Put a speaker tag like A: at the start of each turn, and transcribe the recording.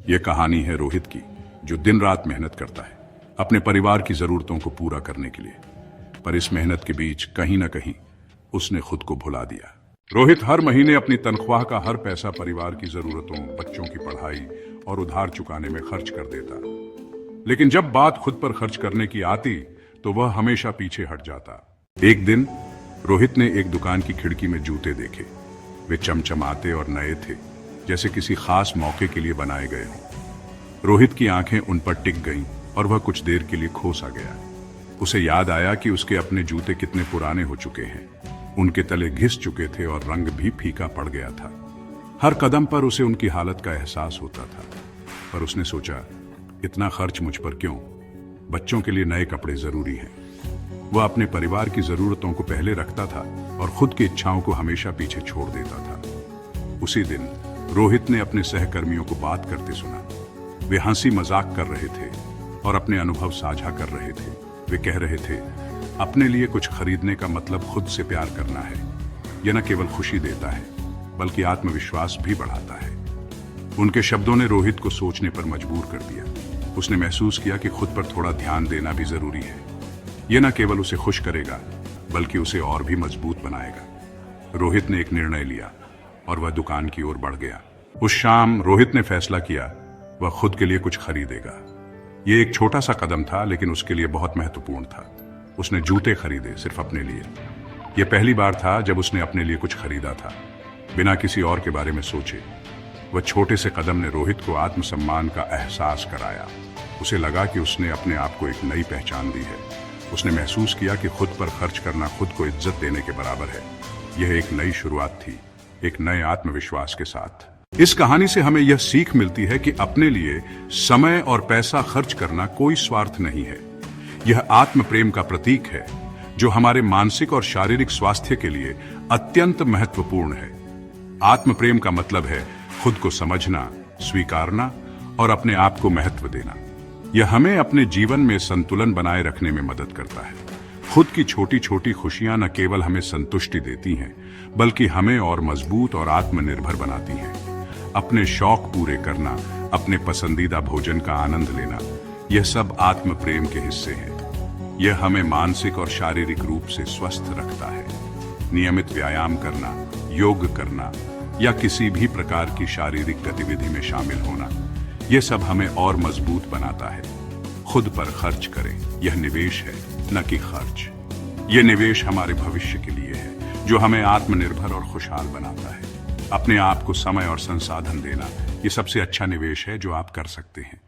A: ये कहानी है रोहित की, जो दिन रात मेहनत करता है अपने परिवार की जरूरतों को पूरा करने के लिए। पर इस मेहनत के बीच कहीं ना कहीं उसने खुद को भुला दिया। रोहित हर महीने अपनी तनख्वाह का हर पैसा परिवार की जरूरतों, बच्चों की पढ़ाई और उधार चुकाने में खर्च कर देता। लेकिन जब बात खुद पर खर्च करने की आती तो वह हमेशा पीछे हट जाता। एक दिन रोहित ने एक दुकान की खिड़की में जूते देखे। वे चमचमाते और नए थे, जैसे किसी खास मौके के लिए बनाए गए हों। रोहित की आंखें उन पर टिक गईं और वह कुछ देर के लिए खो सा गया। उसे याद आया कि उसके अपने जूते कितने पुराने हो चुके हैं। उनके तले घिस चुके थे और रंग भी फीका पड़ गया था। हर कदम पर उसे उनकी हालत का एहसास होता था। पर उसने सोचा, इतना खर्च मुझ पर क्यों? बच्चों के लिए नए कपड़े जरूरी हैं। वह अपने परिवार की जरूरतों को पहले रखता था और खुद की इच्छाओं को हमेशा पीछे छोड़ देता था। उसी दिन रोहित ने अपने सहकर्मियों को बात करते सुना। वे हंसी मजाक कर रहे थे और अपने अनुभव साझा कर रहे थे। वे कह रहे थे, अपने लिए कुछ खरीदने का मतलब खुद से प्यार करना है। यह न केवल खुशी देता है बल्कि आत्मविश्वास भी बढ़ाता है। उनके शब्दों ने रोहित को सोचने पर मजबूर कर दिया। उसने महसूस किया कि खुद पर थोड़ा ध्यान देना भी जरूरी है। यह न केवल उसे खुश करेगा बल्कि उसे और भी मजबूत बनाएगा। रोहित ने एक निर्णय लिया और वह दुकान की ओर बढ़ गया। उस शाम रोहित ने फैसला किया, वह खुद के लिए कुछ खरीदेगा। यह एक छोटा सा कदम था, लेकिन उसके लिए बहुत महत्वपूर्ण था। उसने जूते खरीदे, सिर्फ अपने लिए। यह पहली बार था जब उसने अपने लिए कुछ खरीदा था, बिना किसी और के बारे में सोचे। वह छोटे से कदम ने रोहित को आत्मसम्मान का एहसास कराया। उसे लगा कि उसने अपने आप को एक नई पहचान दी है। उसने महसूस किया कि खुद पर खर्च करना खुद को इज्जत देने के बराबर है। यह एक नई शुरुआत थी, एक नए आत्मविश्वास के साथ। इस कहानी से हमें यह सीख मिलती है कि अपने लिए समय और पैसा खर्च करना कोई स्वार्थ नहीं है। यह आत्म प्रेम का प्रतीक है, जो हमारे मानसिक और शारीरिक स्वास्थ्य के लिए अत्यंत महत्वपूर्ण है। आत्म प्रेम का मतलब है खुद को समझना, स्वीकारना और अपने आप को महत्व देना। यह हमें अपने जीवन में संतुलन बनाए रखने में मदद करता है। खुद की छोटी छोटी खुशियां न केवल हमें संतुष्टि देती हैं, बल्कि हमें और मजबूत और आत्मनिर्भर बनाती हैं। अपने शौक पूरे करना, अपने पसंदीदा भोजन का आनंद लेना, यह सब आत्म प्रेम के हिस्से हैं। यह हमें मानसिक और शारीरिक रूप से स्वस्थ रखता है। नियमित व्यायाम करना, योग करना या किसी भी प्रकार की शारीरिक गतिविधि में शामिल होना, यह सब हमें और मजबूत बनाता है। खुद पर खर्च करें, यह निवेश है, न कि खर्च। यह निवेश हमारे भविष्य के लिए है, जो हमें आत्मनिर्भर और खुशहाल बनाता है। अपने आप को समय और संसाधन देना, यह सबसे अच्छा निवेश है जो आप कर सकते हैं।